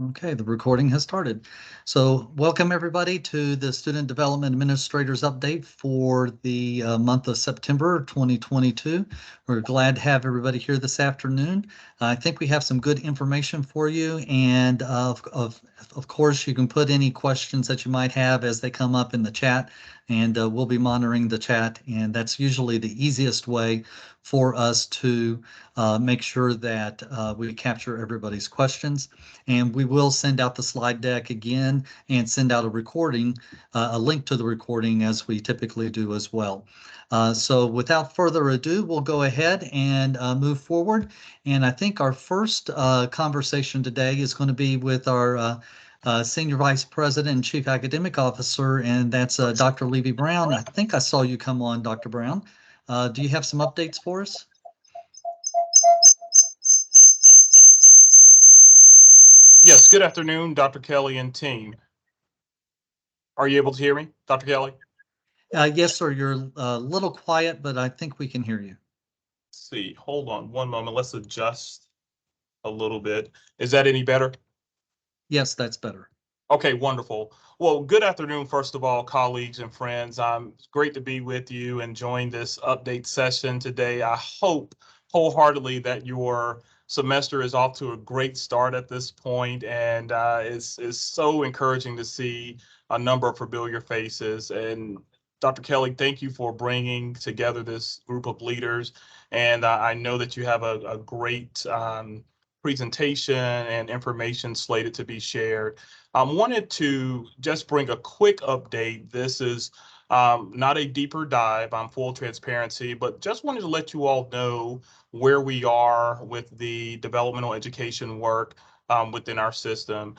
Okay, the recording has started. So welcome everybody to the Student Development Administrators Update for the month of September 2022. We're glad to have everybody here this afternoon. I think we have some good information for you, and of course you can put any questions that you might have as they come up in the chat, and we'll be monitoring the chat, and that's usually the easiest way for us to make sure that we capture everybody's questions. And we will send out the slide deck again and send out a recording, a link to the recording as we typically do as well. So without further ado, we'll go ahead and move forward. And I think our first conversation today is going to be with our Senior Vice President and Chief Academic Officer, and that's Dr. Levy Brown. I think I saw you come on, Dr. Brown. Do you have some updates for us? Yes, good afternoon, Dr. Kelly and team. Are you able to hear me, Dr. Kelly? Yes, sir. You're a little quiet, but I think we can hear you. Let's see, hold on one moment. Let's adjust a little bit. Is that any better? Yes, that's better. Okay, wonderful. Well, good afternoon, first of all, colleagues and friends. It's great to be with you and join this update session today. I hope wholeheartedly that your semester is off to a great start at this point, and it's so encouraging to see a number of familiar faces. And Dr. Kelly, thank you for bringing together this group of leaders. And I know that you have a great presentation and information slated to be shared. Wanted to just bring a quick update. This is not a deeper dive on full transparency, but just wanted to let you all know where we are with the developmental education work within our system.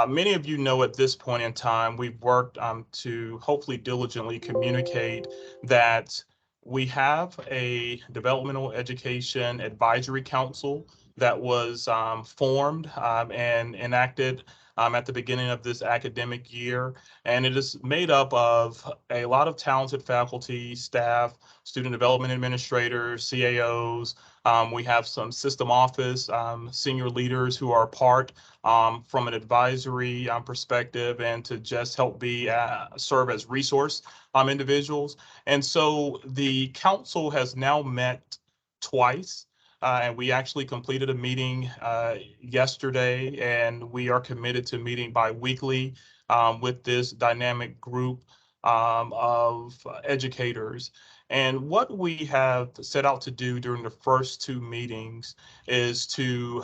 Many of you know at this point in time, we've worked to hopefully diligently communicate that we have a developmental education advisory council that was formed and enacted at the beginning of this academic year. And it is made up of a lot of talented faculty, staff, student development administrators, CAOs. We have some system office senior leaders who are part from an advisory perspective and to just help serve as resource individuals. And so the council has now met twice. And we actually completed a meeting yesterday, and we are committed to meeting bi-weekly with this dynamic group of educators. And what we have set out to do during the first two meetings is to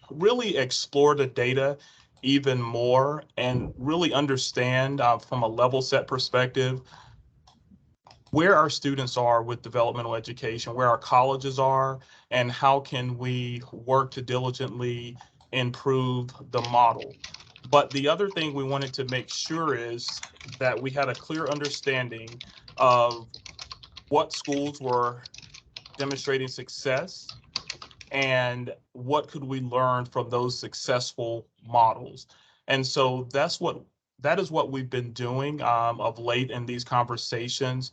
really explore the data even more and really understand from a level set perspective where our students are with developmental education, where our colleges are, and how can we work to diligently improve the model. But the other thing we wanted to make sure is that we had a clear understanding of what schools were demonstrating success and what could we learn from those successful models. And so that is what we've been doing of late in these conversations.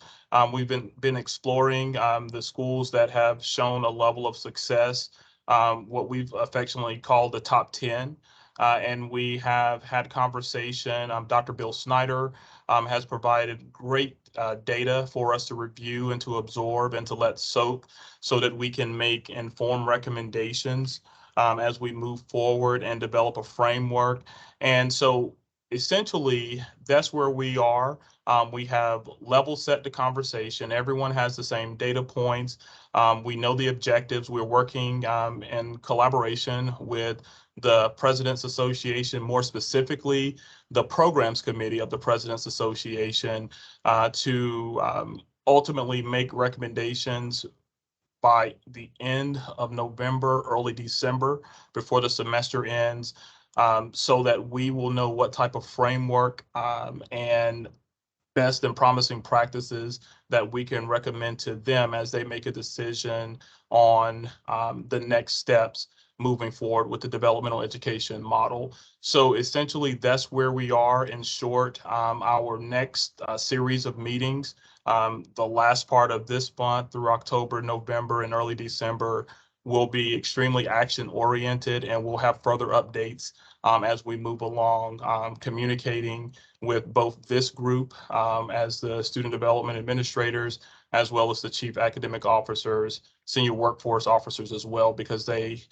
We've been exploring the schools that have shown a level of success, what we've affectionately called the top 10. And we have had conversation. Dr. Bill Snyder has provided great data for us to review and to absorb and to let soak so that we can make informed recommendations as we move forward and develop a framework. And so essentially, that's where we are. We have level set the conversation. Everyone has the same data points. We know the objectives. We're working in collaboration with the President's Association, more specifically, the Programs Committee of the President's Association, to ultimately make recommendations by the end of November, early December, before the semester ends, so that we will know what type of framework and best and promising practices that we can recommend to them as they make a decision on the next steps moving forward with the developmental education model. So essentially, that's where we are in short. Our next series of meetings, the last part of this month through October, November, and early December, will be extremely action oriented, and we'll have further updates as we move along, communicating with both this group as the student development administrators, as well as the chief academic officers, senior workforce officers as well, because they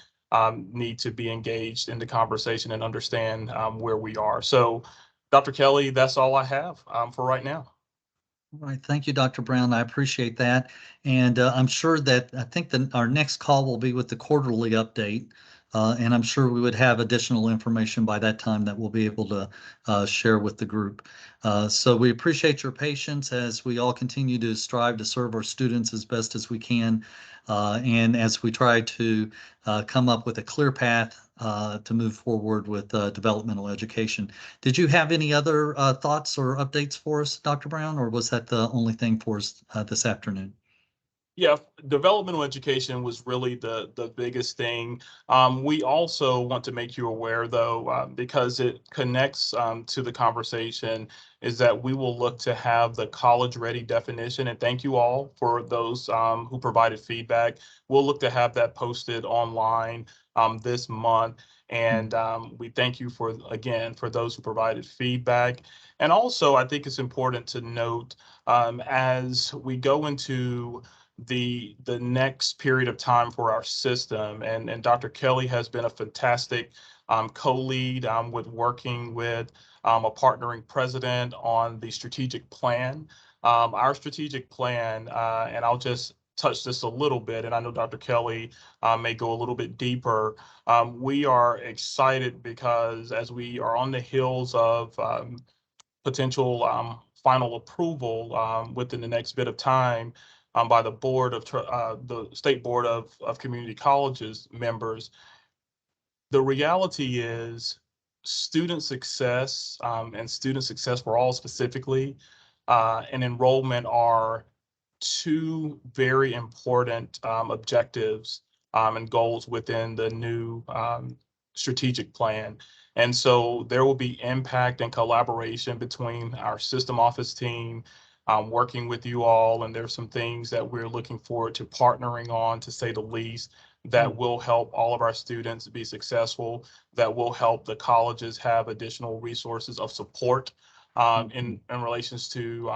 need to be engaged in the conversation and understand where we are. So, Dr. Kelly, that's all I have for right now. All right, thank you, Dr. Brown. I appreciate that. And I'm sure that I think that our next call will be with the quarterly update. And I'm sure we would have additional information by that time that we'll be able to share with the group. So we appreciate your patience as we all continue to strive to serve our students as best as we can. And as we try to come up with a clear path to move forward with developmental education. Did you have any other thoughts or updates for us, Dr. Brown, or was that the only thing for us this afternoon? Yeah, developmental education was really the biggest thing. We also want to make you aware, though, because it connects to the conversation, is that we will look to have the college-ready definition. And thank you all for those who provided feedback. We'll look to have that posted online this month. And we thank you for, again, for those who provided feedback. And also, I think it's important to note as we go into the next period of time for our system. And Dr. Kelly has been a fantastic co-lead with working with a partnering president on the strategic plan. Our strategic plan, and I'll just touch this a little bit, and I know Dr. Kelly may go a little bit deeper. We are excited because as we are on the heels of potential final approval within the next bit of time by the board of the State Board of Community Colleges members. The reality is student success and student success for all specifically and enrollment are two very important objectives and goals within the new strategic plan. And so there will be impact and collaboration between our system office team, working with you all. And there's some things that we're looking forward to partnering on, to say the least, that will help all of our students be successful, that will help the colleges have additional resources of support in relations to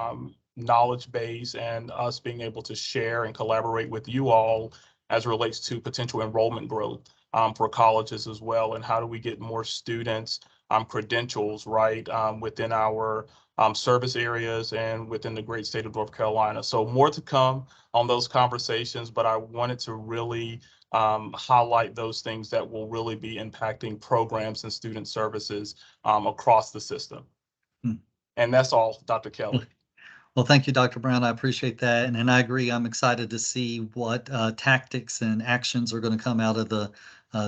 knowledge base and us being able to share and collaborate with you all as it relates to potential enrollment growth for colleges as well. And how do we get more students credentials, right, within our service areas and within the great state of North Carolina. So more to come on those conversations, but I wanted to really highlight those things that will really be impacting programs and student services across the system. And that's all, Dr. Kelly. Well, thank you, Dr. Brown. I appreciate that. And I agree. I'm excited to see what tactics and actions are going to come out of the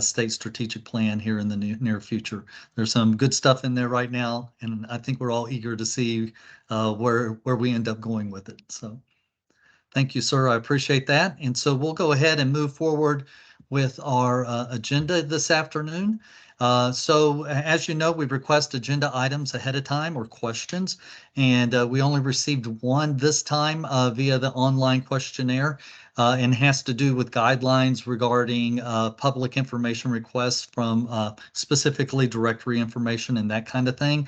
state strategic plan here in the near future. There's some good stuff in there right now, and I think we're all eager to see where we end up going with it. So thank you, sir. I appreciate that. And so we'll go ahead and move forward with our agenda this afternoon. So as you know, we request agenda items ahead of time or questions, and we only received one this time via the online questionnaire, and has to do with guidelines regarding public information requests from specifically directory information and that kind of thing,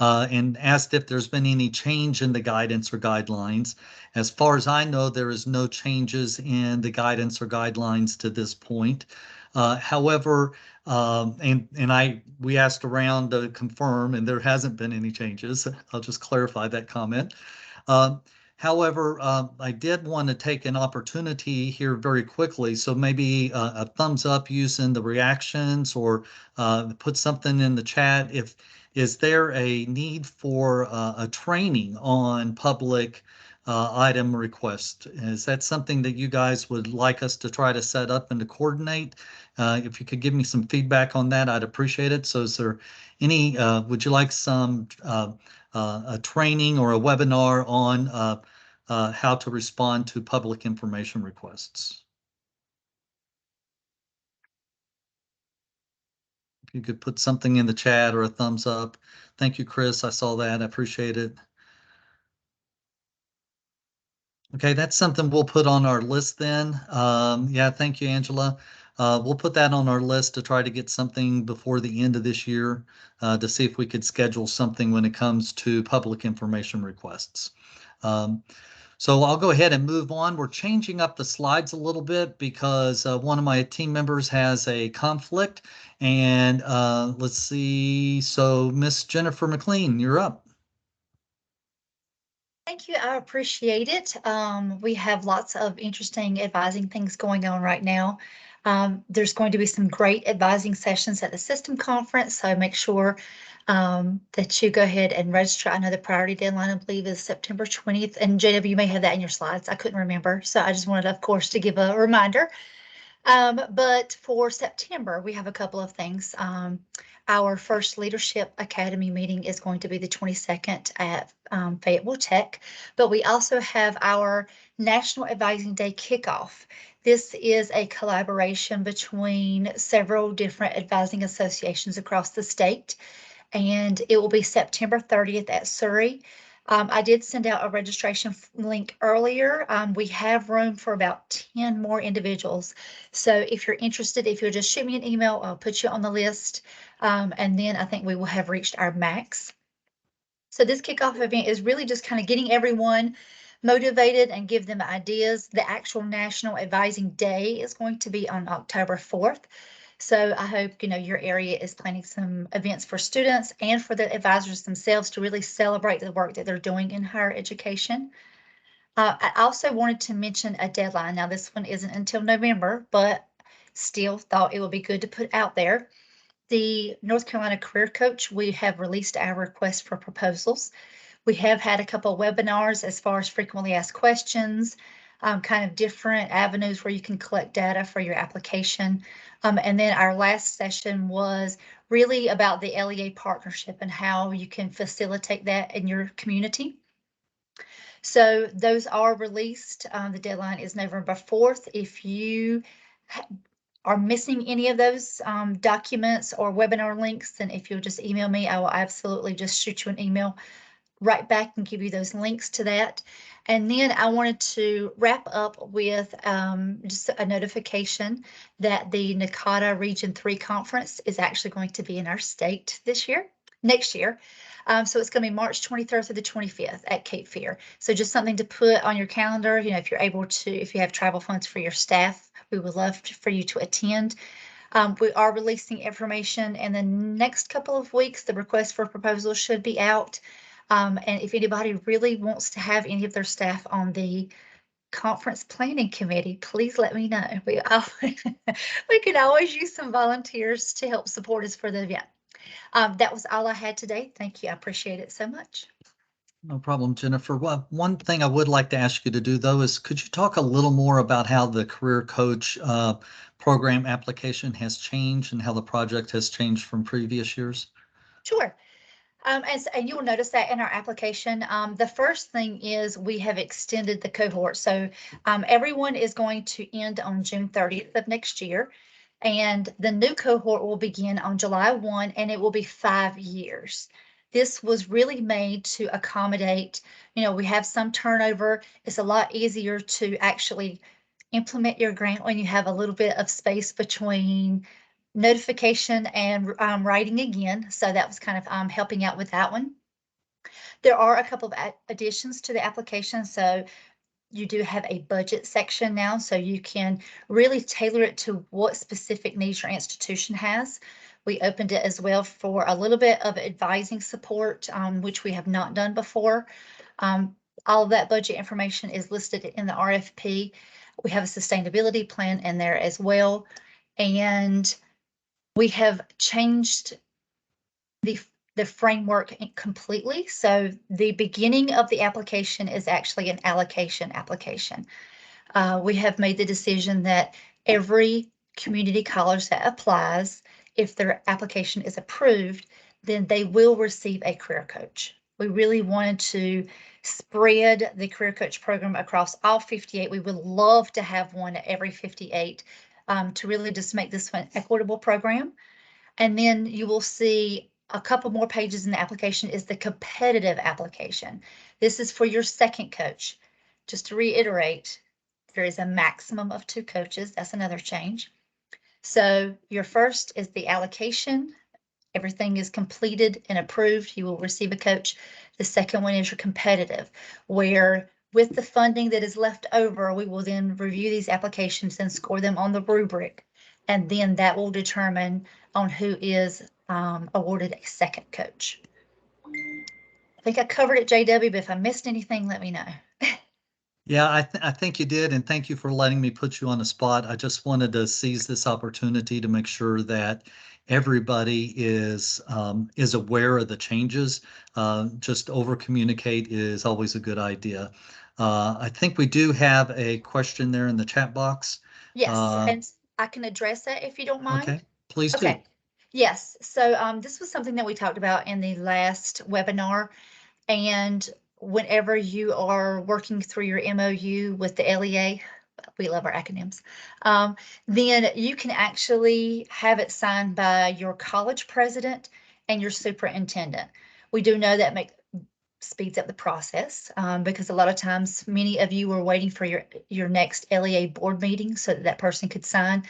and asked if there's been any change in the guidance or guidelines. As far as I know, there is no changes in the guidance or guidelines to this point. However, we asked around to confirm, and there hasn't been any changes. I'll just clarify that comment. However, I did want to take an opportunity here very quickly. So maybe a thumbs up using the reactions, or put something in the chat. Is there a need for a training on public item request? Is that something that you guys would like us to try to set up and to coordinate? If you could give me some feedback on that, I'd appreciate it. So is there any, would you like some a training or a webinar on how to respond to public information requests? If you could put something in the chat or a thumbs up. Thank you, Chris. I saw that. I appreciate it. Okay, that's something we'll put on our list then. Yeah, thank you, Angela. We'll put that on our list to try to get something before the end of this year to see if we could schedule something when it comes to public information requests. So I'll go ahead and move on. We're changing up the slides a little bit because one of my team members has a conflict. And let's see. So Miss Jennifer McLean, you're up. Thank you. I appreciate it. We have lots of interesting advising things going on right now. There's going to be some great advising sessions at the system conference, so make sure that you go ahead and register. I know the priority deadline, I believe, is September 20th, and JW, you may have that in your slides. I couldn't remember, so I just wanted, of course, to give a reminder. But for September, we have a couple of things. Our first Leadership Academy meeting is going to be the 22nd at Fayetteville Tech, but we also have our National Advising Day kickoff. This is a collaboration between several different advising associations across the state, and it will be September 30th at Surrey. I did send out a registration link earlier. We have room for about 10 more individuals. So if you're interested, if you'll just shoot me an email, I'll put you on the list. And then I think we will have reached our max. So this kickoff event is really just kind of getting everyone motivated and give them ideas. The actual National Advising Day is going to be on October 4th. So I hope, your area is planning some events for students and for the advisors themselves to really celebrate the work that they're doing in higher education. I also wanted to mention a deadline. Now, this one isn't until November, but still thought it would be good to put out there. The North Carolina Career Coach, we have released our request for proposals. We have had a couple of webinars as far as frequently asked questions, kind of different avenues where you can collect data for your application. And then our last session was really about the LEA partnership and how you can facilitate that in your community. So those are released. The deadline is November 4th. If you are missing any of those documents or webinar links, then if you'll just email me, I will absolutely just shoot you an email right back and give you those links to that. And then I wanted to wrap up with just a notification that the NACADA Region 3 conference is actually going to be in our state next year. So it's going to be March 23rd through the 25th at Cape Fear. So just something to put on your calendar. If you're able to, if you have travel funds for your staff, we would love for you to attend. We are releasing information in the next couple of weeks. The request for proposals should be out. And if anybody really wants to have any of their staff on the conference planning committee, please let me know. We could always use some volunteers to help support us for the event. That was all I had today. Thank you. I appreciate it so much. No problem, Jennifer. Well, one thing I would like to ask you to do, though, is could you talk a little more about how the Career Coach program application has changed and how the project has changed from previous years? Sure. And you will notice that in our application, the first thing is we have extended the cohort. So everyone is going to end on June 30th of next year. And the new cohort will begin on July 1, and it will be 5 years. This was really made to accommodate, we have some turnover. It's a lot easier to actually implement your grant when you have a little bit of space between notification and writing again. So that was kind of helping out with that one. There are a couple of additions to the application. So you do have a budget section now, so you can really tailor it to what specific needs your institution has. We opened it as well for a little bit of advising support, which we have not done before. All of that budget information is listed in the RFP. We have a sustainability plan in there as well. And we have changed the framework completely. So the beginning of the application is actually an allocation application. We have made the decision that every community college that applies, if their application is approved, then they will receive a career coach. We really wanted to spread the career coach program across all 58. We would love to have one at every 58 to really just make this one an equitable program. And then you will see a couple more pages in the application is the competitive application. This is for your second coach. Just to reiterate, there is a maximum of 2 coaches. That's another change. So your first is the allocation. Everything is completed and approved, you will receive a coach. The second one is your competitive, where with the funding that is left over, we will then review these applications and score them on the rubric. And then that will determine on who is awarded a second coach. I think I covered it, JW, but if I missed anything, let me know. Yeah, I think you did, and thank you for letting me put you on the spot. I just wanted to seize this opportunity to make sure that everybody is aware of the changes. Just over communicate is always a good idea. I think we do have a question there in the chat box. Yes, Uh, and I can address that if you don't mind. okay, please do. Okay. Yes, so this was something that we talked about in the last webinar. And whenever you are working through your MOU with the LEA, we love our acronyms, then you can actually have it signed by your college president and your superintendent. We do know that speeds up the process because a lot of times many of you were waiting for your next LEA board meeting so that person could sign.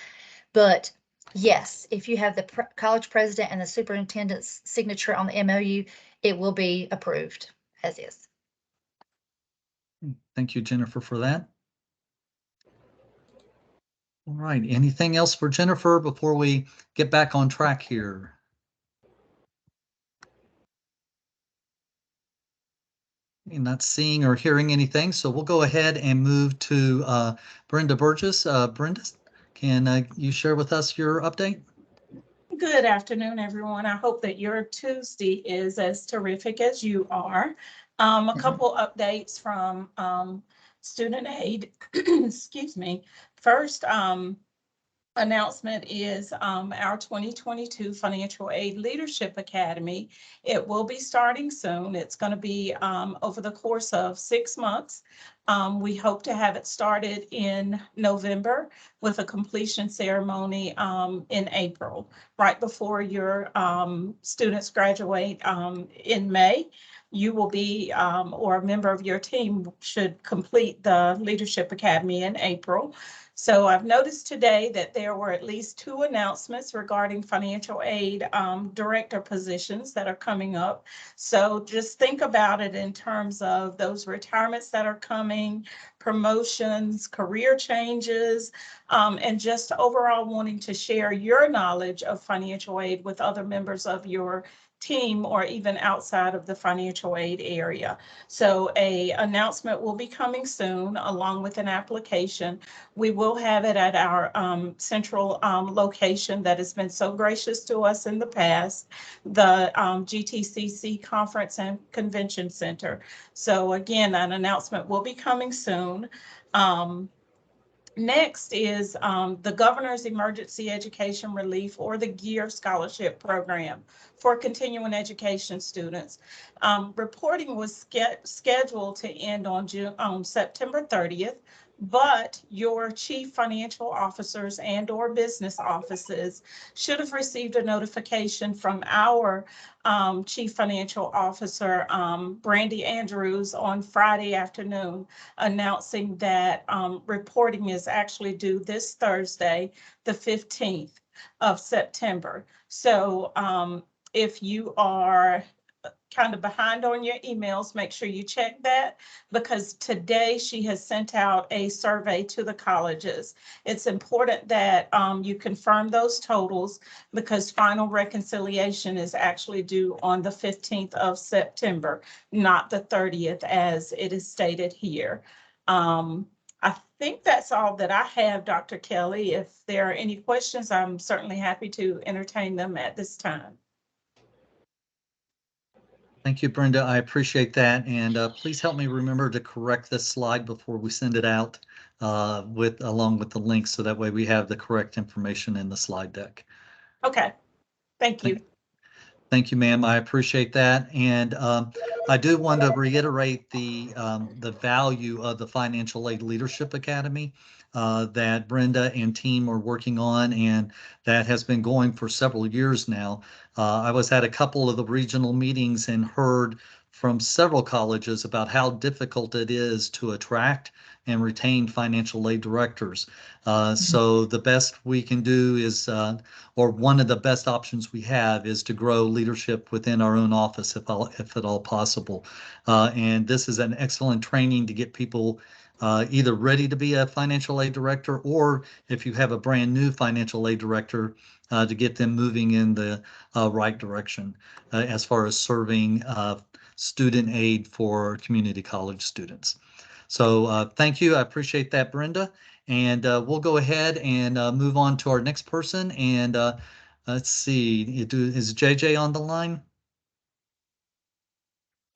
But yes, if you have the college president and the superintendent's signature on the MOU, it will be approved as is. Thank you, Jennifer, for that. All right, anything else for Jennifer before we get back on track here? Not seeing or hearing anything, so we'll go ahead and move to Brenda Burgess. Brenda, can you share with us your update? Good afternoon, everyone. I hope that your Tuesday is as terrific as you are. A couple updates from student aid. Excuse me. First, announcement is our 2022 Financial Aid Leadership Academy. It will be starting soon. It's going to be over the course of 6 months. We hope to have it started in November with a completion ceremony in April, right before your students graduate in May. You will be, or a member of your team should complete the Leadership Academy in April. So I've noticed today that there were at least 2 announcements regarding financial aid director positions that are coming up. So just think about it in terms of those retirements that are coming, promotions, career changes, and just overall wanting to share your knowledge of financial aid with other members of your team or even outside of the financial aid area. So a announcement will be coming soon along with an application. We will have it at our central location that has been so gracious to us in the past, the GTCC Conference and Convention Center. So again, an announcement will be coming soon. Next is the Governor's Emergency Education Relief, or the GEAR Scholarship Program for continuing education students. Reporting was scheduled to end on September 30th, but your chief financial officers and or business offices should have received a notification from our chief financial officer, Brandy Andrews, on Friday afternoon, announcing that reporting is actually due this Thursday, the 15th of September. So if you are kind of behind on your emails, make sure you check that, because today she has sent out a survey to the colleges. It's important that you confirm those totals, because final reconciliation is actually due on the 15th of September, not the 30th as it is stated here. I think that's all that I have, Dr. Kelly. If there are any questions, I'm certainly happy to entertain them at this time. Thank you, Brenda. I appreciate that. And please help me remember to correct this slide before we send it out along with the link, so that way we have the correct information in the slide deck. Okay, thank you. Thank you, ma'am. I appreciate that. And I do want to reiterate the value of the Financial Aid Leadership Academy that Brenda and team are working on, and that has been going for several years now. I was at a couple of the regional meetings and heard from several colleges about how difficult it is to attract and retain financial aid directors. So the best we can do is, or one of the best options we have is to grow leadership within our own office if at all possible. And this is an excellent training to get people either ready to be a financial aid director, or if you have a brand new financial aid director, to get them moving in the right direction as far as serving student aid for community college students. So thank you. I appreciate that, Brenda. And we'll go ahead and move on to our next person. And let's see, is JJ on the line?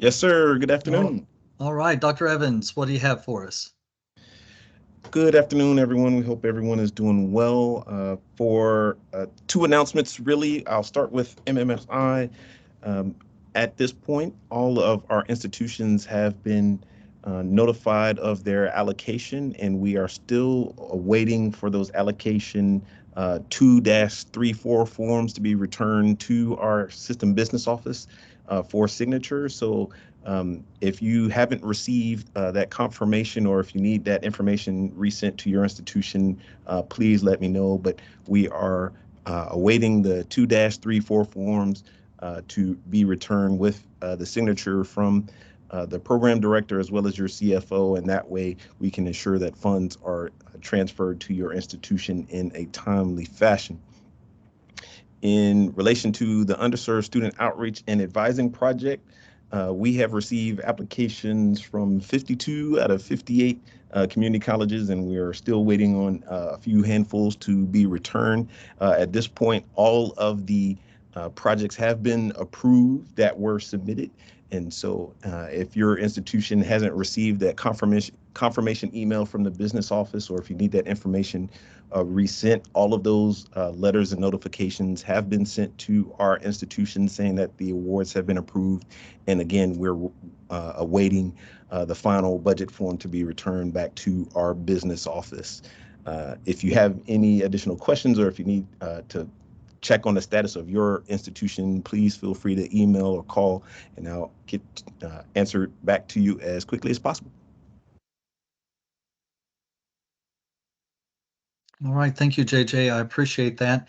Yes, sir. Good afternoon. All right, Dr. Evans, what do you have for us? Good afternoon, everyone. We hope everyone is doing well. For two announcements, really, I'll start with MMSI. At this point, all of our institutions have been notified of their allocation, and we are still waiting for those allocation 2-34 forms to be returned to our system business office for signature. So if you haven't received that confirmation, or if you need that information resent to your institution, please let me know. But we are awaiting the 2-34 forms to be returned with the signature from the program director as well as your CFO, and that way we can ensure that funds are transferred to your institution in a timely fashion. In relation to the Underserved Student Outreach and Advising Project, we have received applications from 52 out of 58 community colleges, and we are still waiting on a few handfuls to be returned. At this point, all of the projects have been approved that were submitted. And so if your institution hasn't received that confirmation email from the business office, or if you need that information resent, all of those letters and notifications have been sent to our institution saying that the awards have been approved. And again, we're awaiting the final budget form to be returned back to our business office. If you have any additional questions, or if you need to check on the status of your institution, please feel free to email or call, and I'll get answered back to you as quickly as possible. All right, thank you, JJ. I appreciate that.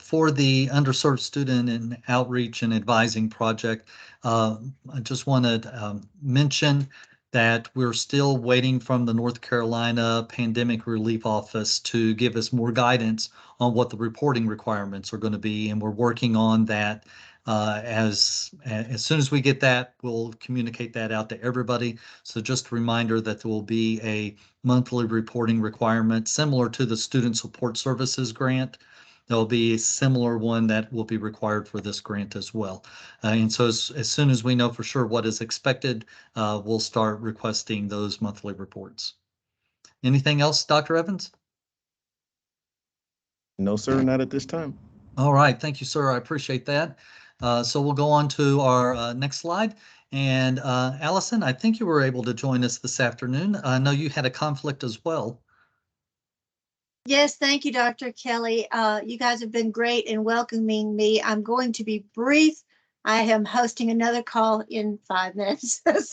For the Underserved Student and Outreach and Advising Project, I just want to mention that we're still waiting from the North Carolina Pandemic Relief Office to give us more guidance on what the reporting requirements are going to be, and we're working on that. As soon as we get that, we'll communicate that out to everybody. So just a reminder that there will be a monthly reporting requirement similar to the Student Support Services grant. There'll be a similar one that will be required for this grant as well. And so as soon as we know for sure what is expected, we'll start requesting those monthly reports. Anything else, Dr. Evans? No, sir, not at this time. All right, thank you, sir. I appreciate that. So we'll go on to our next slide. And Allison, I think you were able to join us this afternoon. I know you had a conflict as well. Yes, thank you, Dr. Kelly. You guys have been great in welcoming me. I'm going to be brief. I am hosting another call in 5 minutes. But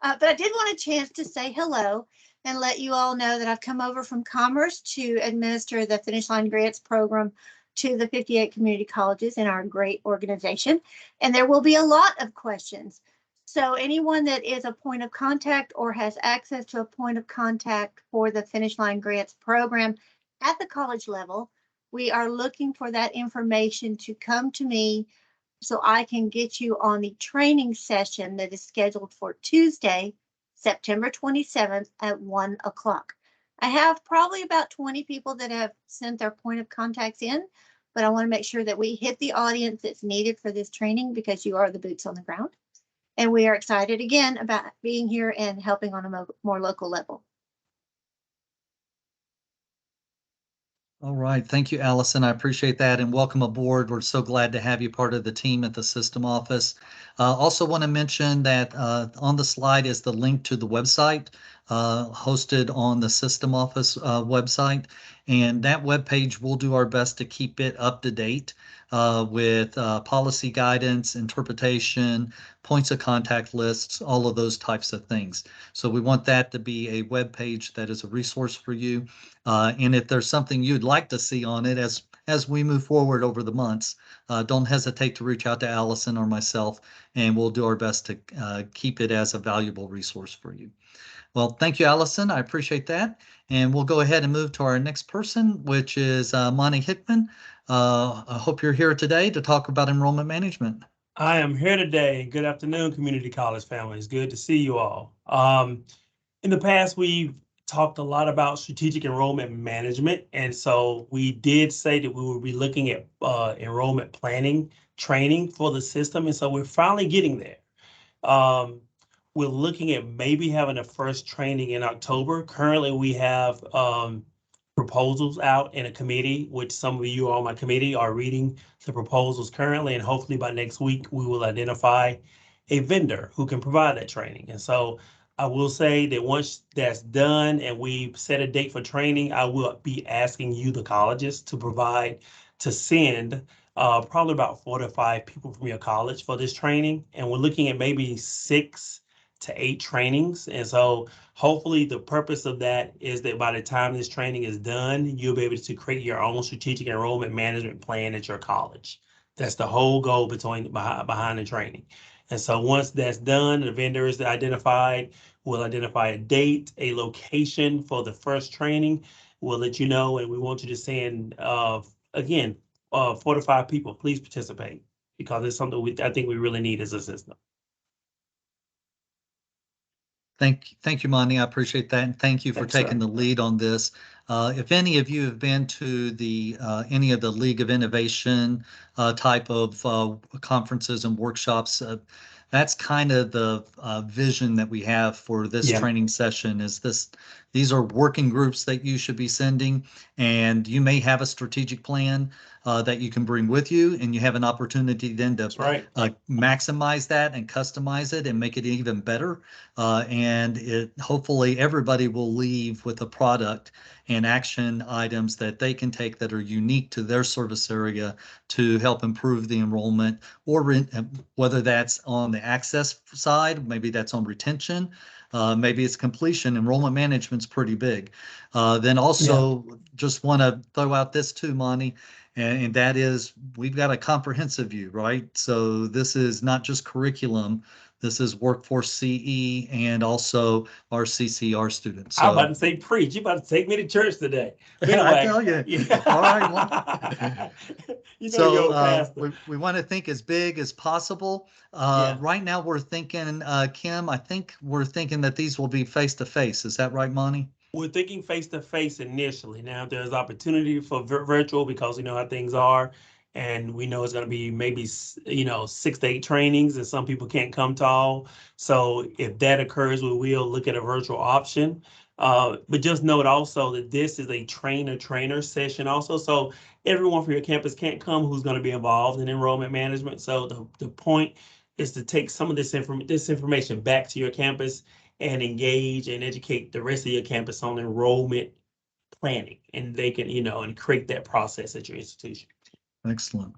I did want a chance to say hello and let you all know that I've come over from Commerce to administer the Finish Line Grants program to the 58 community colleges in our great organization. And there will be a lot of questions. So anyone that is a point of contact or has access to a point of contact for the Finish Line Grants program at the college level, we are looking for that information to come to me so I can get you on the training session that is scheduled for Tuesday, September 27th at 1 o'clock. I have probably about 20 people that have sent their point of contacts in, but I want to make sure that we hit the audience that's needed for this training, because you are the boots on the ground. And we are excited again about being here and helping on a more local level. All right. Thank you, Allison. I appreciate that, and welcome aboard. We're so glad to have you part of the team at the system office. Also want to mention that on the slide is the link to the website hosted on the System Office website. And that webpage, we'll do our best to keep it up to date with policy guidance, interpretation, points of contact lists, all of those types of things. So we want that to be a web page that is a resource for you. And if there's something you'd like to see on it as we move forward over the months, don't hesitate to reach out to Allison or myself, and we'll do our best to keep it as a valuable resource for you. Well, thank you, Allison. I appreciate that. And we'll go ahead and move to our next person, which is Monty Hickman. I hope you're here today to talk about enrollment management. I am here today. Good afternoon, community college families. Good to see you all. In the past, we've talked a lot about strategic enrollment management. And so we did say that we will be looking at enrollment planning training for the system. And so we're finally getting there. We're looking at maybe having a first training in October. Currently, we have proposals out in a committee, which some of you on my committee are reading the proposals currently, and hopefully by next week, we will identify a vendor who can provide that training. And so I will say that once that's done and we set a date for training, I will be asking you, the colleges, to send probably about 4 to 5 people from your college for this training. And we're looking at maybe 6 to 8 trainings. And so hopefully the purpose of that is that by the time this training is done, you'll be able to create your own strategic enrollment management plan at your college. That's the whole goal behind the training. And so once that's done, the vendor is identified, we'll identify a date, a location for the first training. We'll let you know, and we want you to send, again, 4 to 5 people. Please participate, because it's something I think we really need as a system. Thank you, Monty. I appreciate that. And thank you for Thanks, taking sir. the lead on this. If any of you have been to the any of the League of Innovation type of conferences and workshops, that's kind of the vision that we have for this Yeah. training session. These are working groups that you should be sending, and you may have a strategic plan that you can bring with you, and you have an opportunity then to That's right. maximize that and customize it and make it even better. And hopefully everybody will leave with a product and action items that they can take that are unique to their service area to help improve the enrollment, or whether that's on the access side, maybe that's on retention, maybe it's completion. Enrollment management's pretty big. Then also just want to throw out this too, Monty, and that is we've got a comprehensive view, right? So this is not just curriculum. This is workforce CE and also our CCR students. So, I'm about to say preach. You about to take me to church today. But I anyway, tell you. yeah. All right. You know, you're a pastor. we want to think as big as possible. Yeah. Right now we're thinking, Kim, I think we're thinking that these will be face-to-face. Is that right, Monty? We're thinking face-to-face initially. Now, there's opportunity for virtual, because we know how things are. And we know it's going to be maybe, 6 to 8 trainings, and some people can't come to all. So if that occurs, we will look at a virtual option. But just note also that this is a trainer session also. So everyone from your campus can't come who's going to be involved in enrollment management. So the point is to take some of this information back to your campus and engage and educate the rest of your campus on enrollment planning. And they can, and create that process at your institution. Excellent.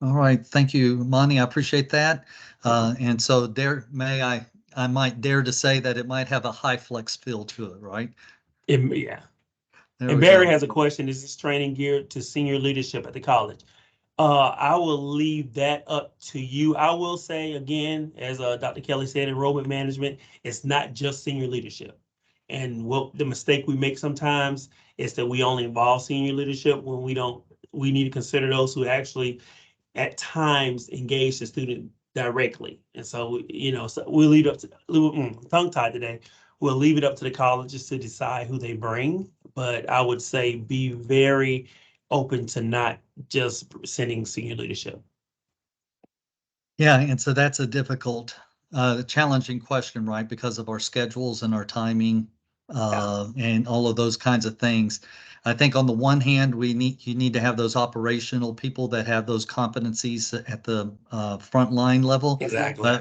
All right. Thank you, Monty. I appreciate that. And so I might dare to say that it might have a high flex feel to it, right? Yeah. There And we Barry go. has a question. Is this training geared to senior leadership at the college? I will leave that up to you. I will say again, as Dr. Kelly said, enrollment management, it's not just senior leadership. And the mistake we make sometimes is that we only involve senior leadership when we need to consider those who actually at times engage the student directly. And so, so we'll leave it up to, tongue-tied today, we'll leave it up to the colleges to decide who they bring. But I would say be very open to not just sending senior leadership. Yeah, and so that's a difficult, challenging question, right? Because of our schedules and our timing, and all of those kinds of things. I think on the one hand, you need to have those operational people that have those competencies at the frontline level. Exactly.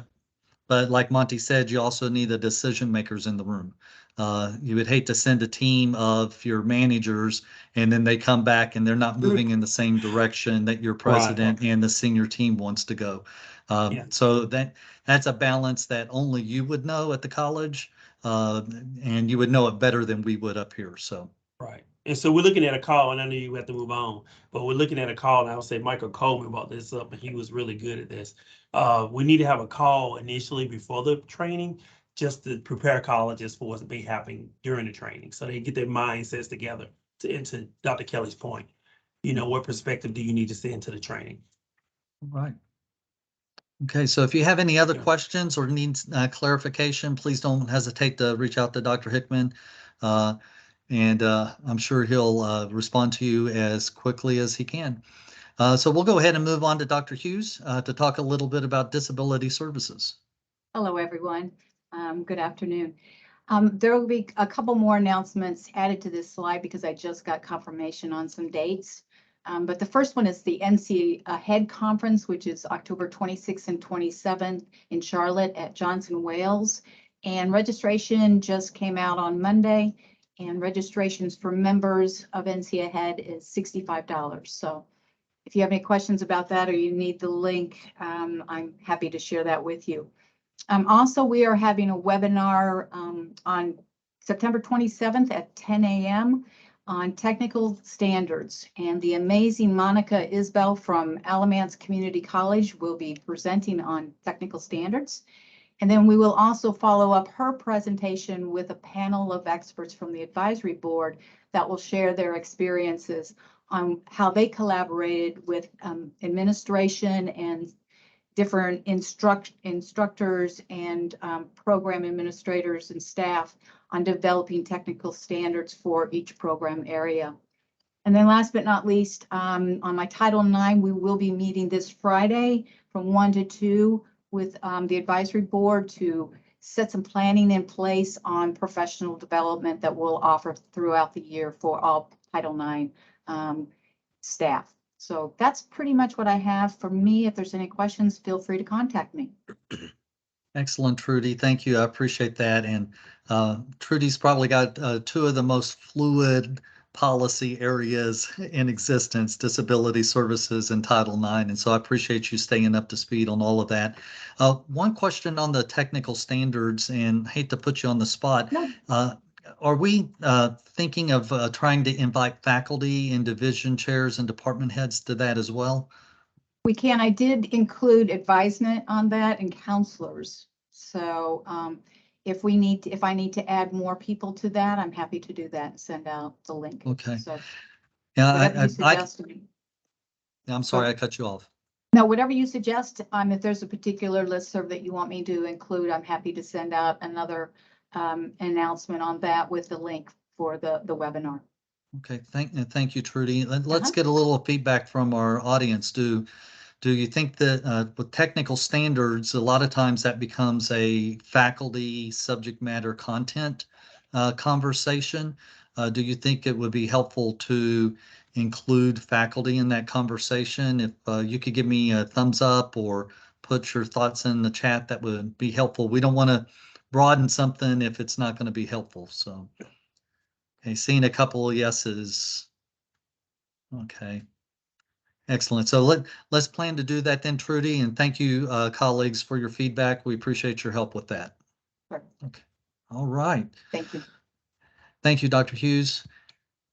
But like Monty said, you also need the decision makers in the room. You would hate to send a team of your managers and then they come back and they're not moving in the same direction that your president and the senior team wants to go. Yeah. So that's a balance that only you would know at the college, and you would know it better than we would up here. So. Right. And so we're looking at a call, and I know you have to move on, but we're looking at a call, and I would say Michael Coleman brought this up, and he was really good at this. We need to have a call initially before the training, just to prepare colleges for what's be happening during the training, so they get their mindsets together. Into Dr. Kelly's point, what perspective do you need to see into the training? Right. Okay, so if you have any other Yeah. questions or need clarification, please don't hesitate to reach out to Dr. Hickman. And I'm sure he'll respond to you as quickly as he can. So we'll go ahead and move on to Dr. Hughes to talk a little bit about disability services. Hello, everyone. Good afternoon. There will be a couple more announcements added to this slide because I just got confirmation on some dates. But the first one is the NCA Ahead Conference, which is October 26th and 27th in Charlotte at Johnson Wales. And registration just came out on Monday, and registrations for members of NCA Ahead is $65. So if you have any questions about that or you need the link, I'm happy to share that with you. Also, we are having a webinar on September 27th at 10 a.m. on technical standards. And the amazing Monica Isbell from Alamance Community College will be presenting on technical standards. And then we will also follow up her presentation with a panel of experts from the advisory board that will share their experiences on how they collaborated with administration and different instructors and program administrators and staff on developing technical standards for each program area. And then last but not least, on my Title IX, we will be meeting this Friday from 1 to 2 with the advisory board to set some planning in place on professional development that we'll offer throughout the year for all Title IX staff. So that's pretty much what I have for me. If there's any questions, feel free to contact me. Excellent, Trudy. Thank you. I appreciate that. And Trudy's probably got two of the most fluid policy areas in existence, disability services and Title IX. And so I appreciate you staying up to speed on all of that. One question on the technical standards, and hate to put you on the spot. No. Are we thinking of trying to invite faculty and division chairs and department heads to that as well? We can. I did include advisement on that and counselors. So if I need to add more people to that, I'm happy to do that and send out the link. Okay. So yeah, whatever you suggest to me. I'm sorry, I cut you off. No, whatever you suggest. If there's a particular listserv that you want me to include, I'm happy to send out another announcement on that with the link for the webinar. Okay, thank you, Trudy. Let's get a little feedback from our audience. Do you think that with technical standards, a lot of times that becomes a faculty subject matter content conversation? Do you think it would be helpful to include faculty in that conversation? If you could give me a thumbs up or put your thoughts in the chat, that would be helpful. We don't want to broaden something if it's not going to be helpful. So, okay, seeing a couple of yeses. Okay. Excellent. So let's plan to do that then, Trudy, and thank you, colleagues, for your feedback. We appreciate your help with that. Sure. Okay. All right. Thank you. Thank you, Dr. Hughes.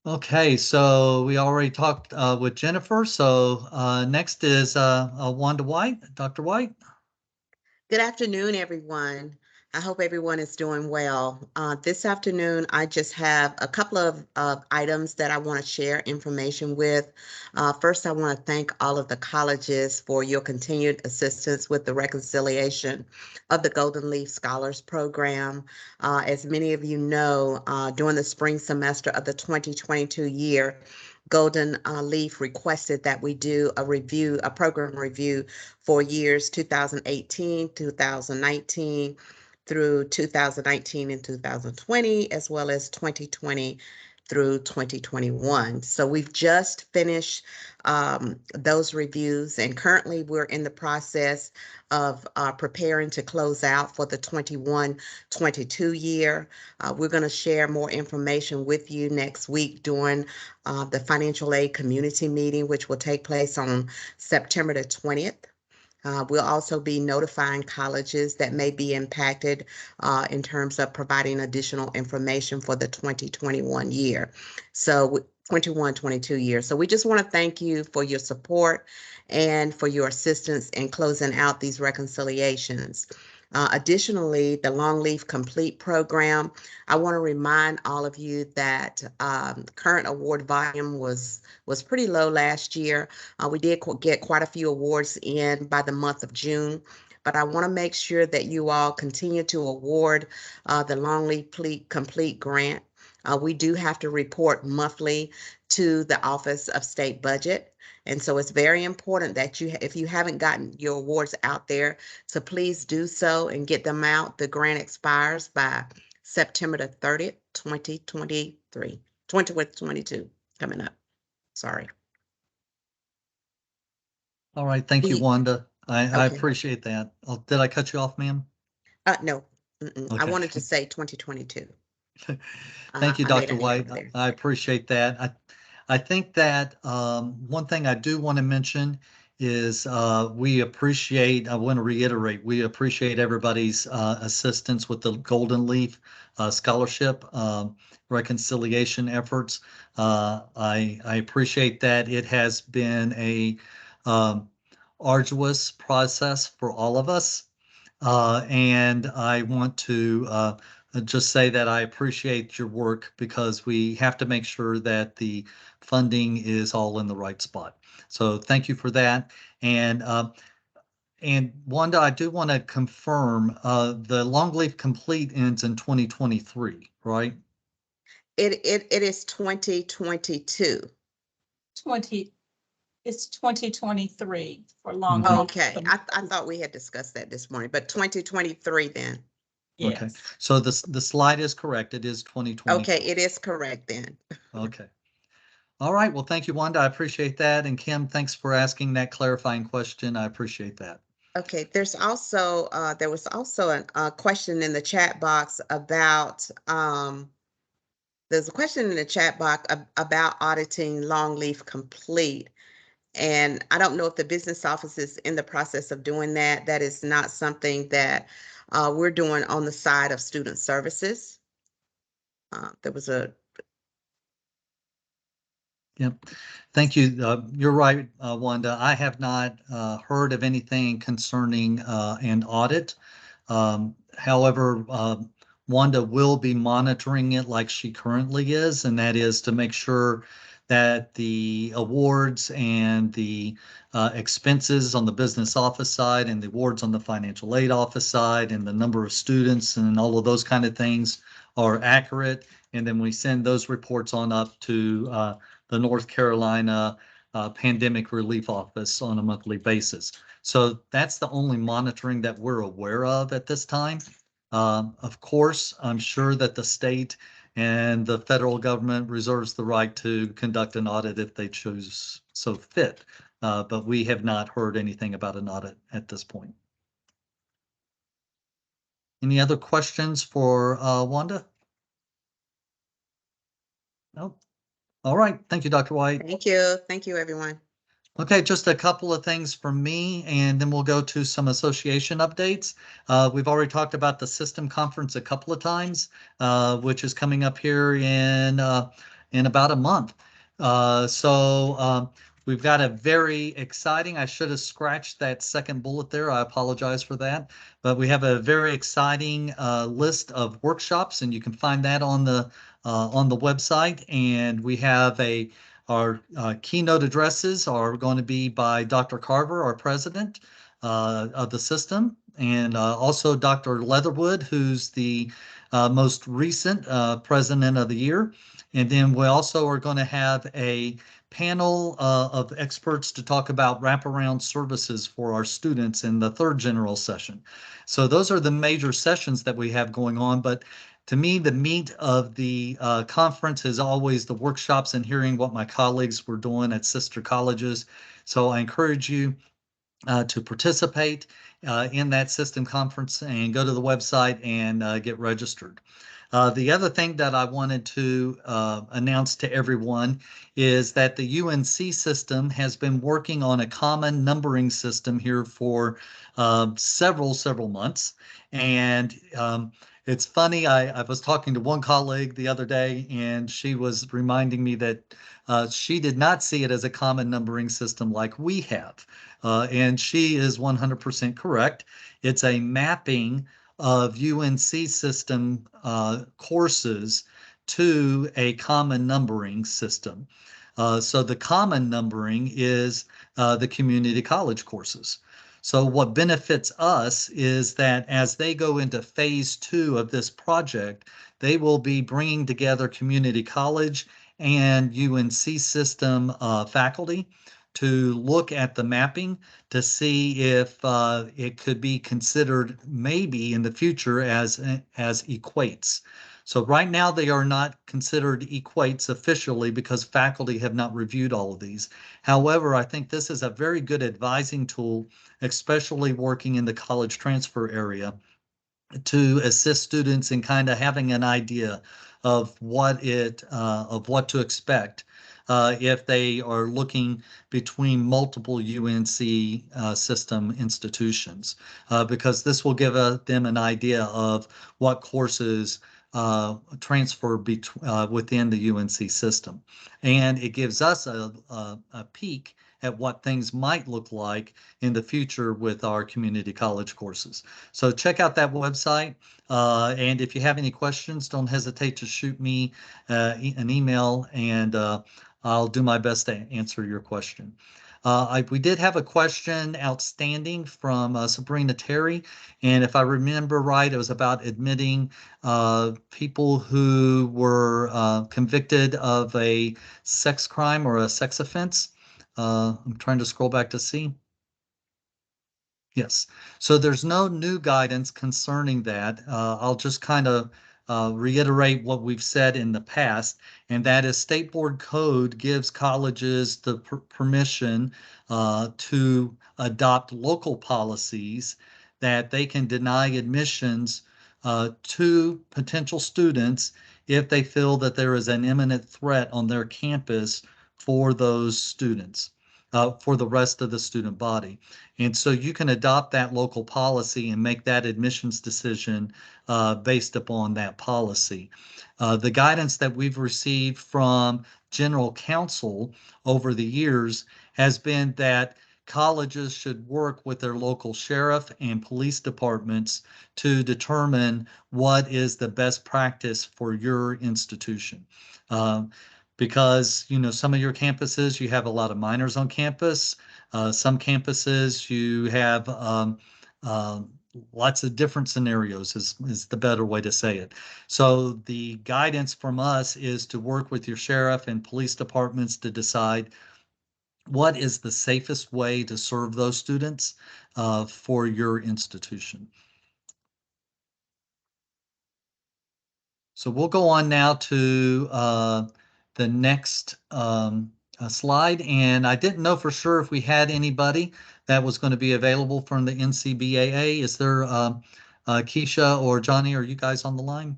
Okay, so we already talked with Jennifer. So next is Wanda White. Dr. White. Good afternoon, everyone. I hope everyone is doing well. This afternoon, I just have a couple of items that I want to share information with. First, I want to thank all of the colleges for your continued assistance with the reconciliation of the Golden Leaf Scholars Program. As many of you know, during the spring semester of the 2022 year, Golden Leaf requested that we do a program review for years 2018, 2019, through 2019 and 2020, as well as 2020 through 2021. So we've just finished those reviews, and currently we're in the process of preparing to close out for the 21-22 year. We're going to share more information with you next week during the financial aid community meeting, which will take place on September the 20th. We'll also be notifying colleges that may be impacted in terms of providing additional information for the 2021 year. So 21-22 years. So we just want to thank you for your support and for your assistance in closing out these reconciliations. Additionally, the Longleaf Complete program, I want to remind all of you that current award volume was pretty low last year. We did get quite a few awards in by the month of June, but I want to make sure that you all continue to award the Longleaf Complete grant. We do have to report monthly to the Office of State Budget. And so it's very important that if you haven't gotten your awards out there, so please do so and get them out. The grant expires by September the 30th, 2022, coming up. Sorry. All right, thank you, Wanda. I Okay. appreciate that. Did I cut you off, ma'am? No, I Okay. wanted to say 2022. Thank you, I made Dr. an error White. there. I appreciate that. I think that one thing I do want to mention is we appreciate, I want to reiterate, we appreciate everybody's assistance with the Golden Leaf Scholarship reconciliation efforts. I appreciate that. It has been a arduous process for all of us. And I want to just say that I appreciate your work because we have to make sure that the funding is all in the right spot. So thank you for that. And Wanda, I do want to confirm the Longleaf Complete ends in 2023, right? It is 2022. It's 2023 for Longleaf. Okay, I thought we had discussed that this morning, but 2023 then. Okay, Yes. so the slide is correct. It is 2020. Okay, it is correct then. Okay. All right. Well, thank you, Wanda. I appreciate that. And Kim, thanks for asking that clarifying question. I appreciate that. Okay, there's also there was also a question in the chat box about there's a question in the chat box about auditing Longleaf Complete. And I don't know if the business office is in the process of doing that. That is not something that we're doing on the side of student services. There was a. Yep. Thank you. You're right, Wanda. I have not heard of anything concerning an audit. However, Wanda will be monitoring it like she currently is, and that is to make sure that the awards and the expenses on the business office side and the awards on the financial aid office side and the number of students and all of those kind of things are accurate. And then we send those reports on up to the North Carolina Pandemic Relief Office on a monthly basis. So that's the only monitoring that we're aware of at this time. Of course, I'm sure that the state and the federal government reserves the right to conduct an audit if they choose so fit. But we have not heard anything about an audit at this point. Any other questions for Wanda? No. All right. Thank you, Dr. White. Thank you. Thank you, everyone. Okay, just a couple of things from me, and then we'll go to some association updates. We've already talked about the system conference a couple of times, which is coming up here in about a month. We've got a very exciting, I should have scratched that second bullet there. I apologize for that. But we have a very exciting list of workshops, and you can find that on the website. And we have our keynote addresses are going to be by Dr. Carver, our president of the system, and also Dr. Leatherwood, who's the most recent president of the year. And then we also are going to have a panel of experts to talk about wraparound services for our students in the third general session. So those are the major sessions that we have going on. But To me, the meat of the conference is always the workshops and hearing what my colleagues were doing at sister colleges. So I encourage you to participate in that system conference and go to the website and get registered. The other thing that I wanted to announce to everyone is that the UNC system has been working on a common numbering system here for several months. And it's funny, I was talking to one colleague the other day, and she was reminding me that she did not see it as a common numbering system like we have. And she is 100% correct. It's a mapping of UNC system courses to a common numbering system. So the common numbering is the community college courses. So what benefits us is that as they go into phase 2 of this project, they will be bringing together community college and UNC system faculty to look at the mapping to see if it could be considered maybe in the future as equates. So right now they are not considered equates officially because faculty have not reviewed all of these. However, I think this is a very good advising tool, especially working in the college transfer area, to assist students in kind of having an idea of what to expect if they are looking between multiple UNC system institutions, because this will give them an idea of what courses transfer within the UNC system. And it gives us a peek at what things might look like in the future with our community college courses. So check out that website. And if you have any questions, don't hesitate to shoot me an email, and I'll do my best to answer your question. We did have a question outstanding from Sabrina Terry, and if I remember right, it was about admitting people who were convicted of a sex crime or a sex offense. I'm trying to scroll back to see. Yes, so there's no new guidance concerning that. I'll just kind of reiterate what we've said in the past, and that is State Board Code gives colleges the permission to adopt local policies that they can deny admissions to potential students if they feel that there is an imminent threat on their campus for those students, for the rest of the student body. And so you can adopt that local policy and make that admissions decision based upon that policy. The guidance that we've received from General Counsel over the years has been that colleges should work with their local sheriff and police departments to determine what is the best practice for your institution. Because, you know, some of your campuses, you have a lot of minors on campus. Some campuses, you have lots of different scenarios is the better way to say it. So the guidance from us is to work with your sheriff and police departments to decide what is the safest way to serve those students for your institution. So we'll go on now to the next slide. And I didn't know for sure if we had anybody that was going to be available from the NCBAA. Is there Keisha or Johnny, are you guys on the line?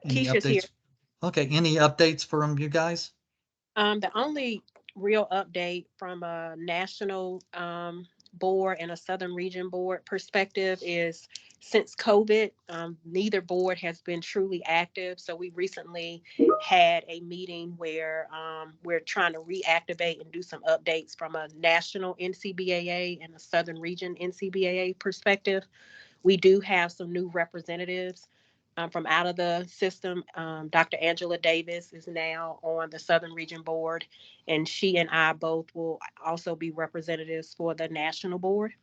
Any Keisha's updates? here. Okay, any updates from you guys? The only real update from a national board and a Southern Region board perspective is since COVID, neither board has been truly active. So we recently had a meeting where we're trying to reactivate and do some updates from a national NCBAA and a Southern Region NCBAA perspective. We do have some new representatives from out of the system. Dr. Angela Davis is now on the Southern Region Board, and she and I both will also be representatives for the national board.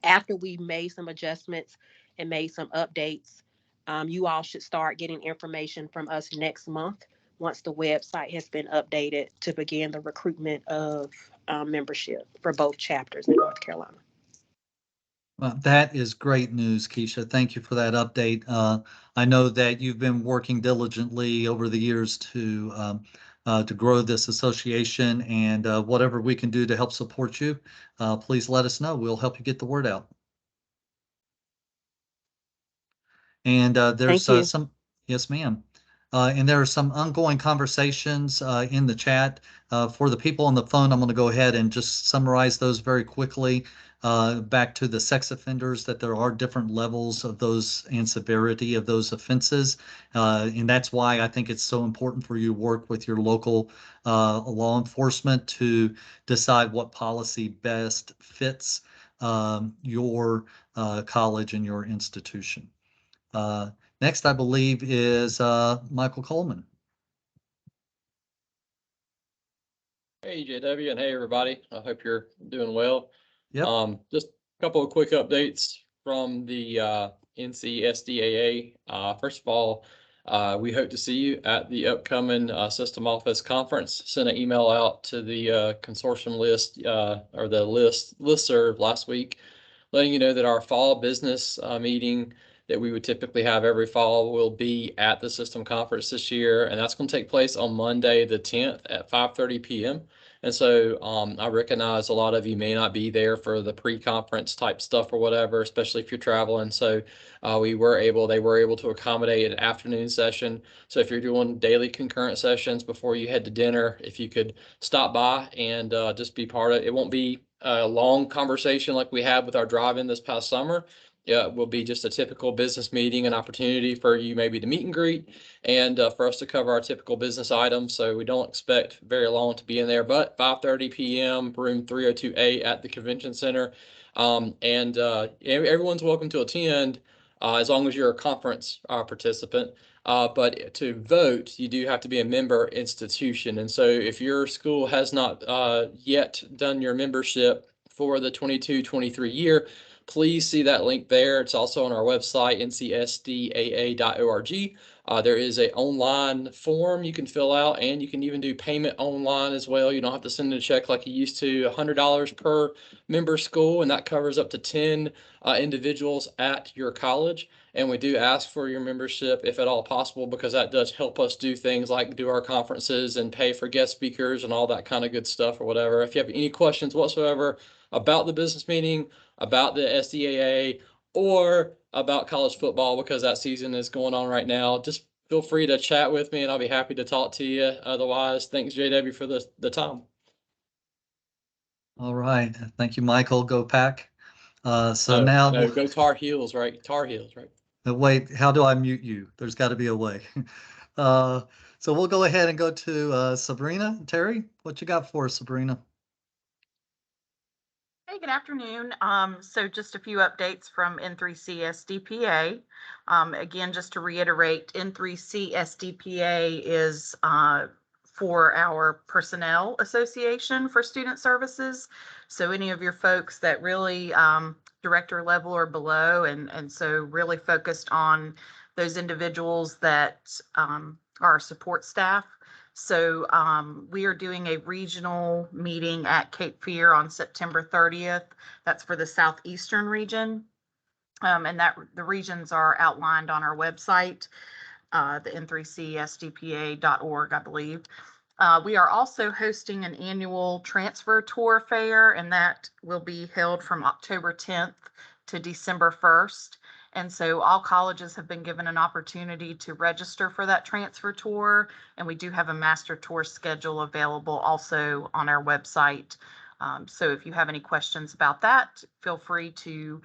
After we made some adjustments and made some updates, you all should start getting information from us next month once the website has been updated to begin the recruitment of membership for both chapters in North Carolina. That is great news, Keisha. Thank you for that update. I know that you've been working diligently over the years to grow this association, and whatever we can do to help support you, please let us know. We'll help you get the word out. And there's Thank you. some, yes, ma'am. And there are some ongoing conversations in the chat. For the people on the phone, I'm going to go ahead and just summarize those very quickly. Back to the sex offenders, that there are different levels of those and severity of those offenses. And that's why I think it's so important for you to work with your local law enforcement to decide what policy best fits your college and your institution. Next, I believe, is Michael Coleman. Hey, JW, and hey, everybody. I hope you're doing well. Yep. Just a couple of quick updates from the NCSDAA. First of all, we hope to see you at the upcoming System Office Conference. Sent an email out to the consortium list or the listserv last week, letting you know that our fall business meeting that we would typically have every fall will be at the System Conference this year, and that's going to take place on Monday the 10th at 5:30 p.m. And so I recognize a lot of you may not be there for the pre-conference type stuff or whatever, especially if you're traveling. So they were able to accommodate an afternoon session. So if you're doing daily concurrent sessions before you head to dinner, if you could stop by and just be part of it. It won't be a long conversation like we had with our drive-in this past summer. Yeah, it will be just a typical business meeting, an opportunity for you maybe to meet and greet and for us to cover our typical business items. So we don't expect very long to be in there, but 5:30 p.m., room 302A at the convention center. Everyone's welcome to attend as long as you're a conference participant. But to vote, you do have to be a member institution. And so if your school has not yet done your membership for the 22-23 year, please see that link there. It's also on our website, ncsdaa.org. There is an online form you can fill out, and you can even do payment online as well. You don't have to send a check like you used to, $100 per member school, and that covers up to 10 individuals at your college. And we do ask for your membership if at all possible, because that does help us do things like do our conferences and pay for guest speakers and all that kind of good stuff or whatever. If you have any questions whatsoever about the business meeting, about the SDAA, or about college football, because that season is going on right now, just feel free to chat with me and I'll be happy to talk to you. Otherwise, thanks JW for the time. All right. Thank you, Michael. Go Pack. No, go Tar Heels, right? Tar Heels, right? Wait, how do I mute you? There's got to be a way. So we'll go ahead and go to Sabrina. Terry, what you got for us, Sabrina? Hey, good afternoon. So just a few updates from N3C SDPA. Again, just to reiterate, N3C SDPA is for our personnel association for student services. So any of your folks that really director level or below, and so really focused on those individuals that are support staff. So we are doing a regional meeting at Cape Fear on September 30th. That's for the Southeastern region. And that the regions are outlined on our website, the n3csdpa.org, I believe. We are also hosting an annual transfer tour fair, and that will be held from October 10th to December 1st. And so all colleges have been given an opportunity to register for that transfer tour. And we do have a master tour schedule available also on our website. So if you have any questions about that, feel free to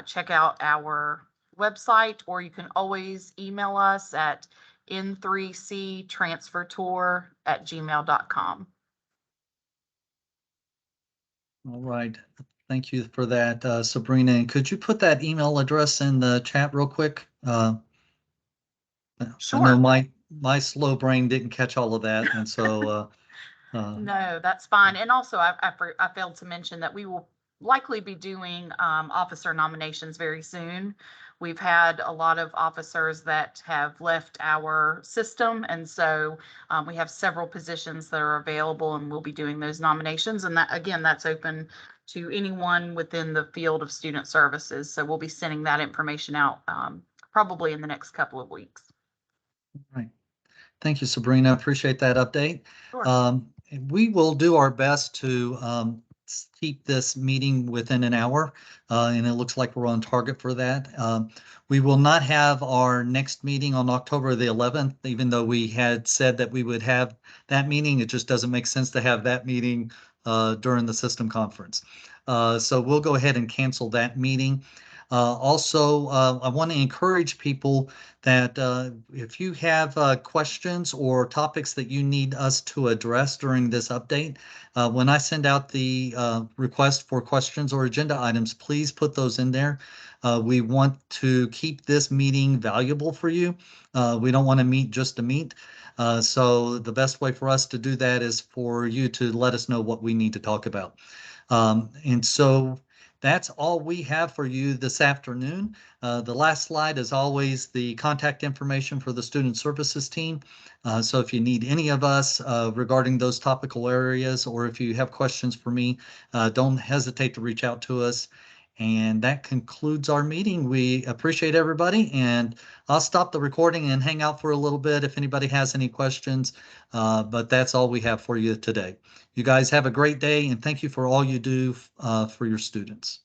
check out our website, or you can always email us at n3ctransfertour@gmail.com. All right. Thank you for that, Sabrina. And could you put that email address in the chat real quick? Sure. I know my slow brain didn't catch all of that, and so no, that's fine. And also, I failed to mention that we will likely be doing officer nominations very soon. We've had a lot of officers that have left our system, and so we have several positions that are available, and we'll be doing those nominations. And that, again, that's open to anyone within the field of student services. So we'll be sending that information out probably in the next couple of weeks. Right. Thank you, Sabrina. Appreciate that update. Sure. We will do our best to keep this meeting within an hour, and it looks like we're on target for that. We will not have our next meeting on October the 11th, even though we had said that we would have that meeting. It just doesn't make sense to have that meeting during the system conference. So we'll go ahead and cancel that meeting. Also, I want to encourage people that if you have questions or topics that you need us to address during this update, when I send out the request for questions or agenda items, please put those in there. We want to keep this meeting valuable for you. We don't want to meet just to meet. So the best way for us to do that is for you to let us know what we need to talk about. And so that's all we have for you this afternoon. The last slide is always the contact information for the student services team. So if you need any of us regarding those topical areas, or if you have questions for me, don't hesitate to reach out to us. And that concludes our meeting. We appreciate everybody, and I'll stop the recording and hang out for a little bit if anybody has any questions. But that's all we have for you today. You guys have a great day, and thank you for all you do for your students.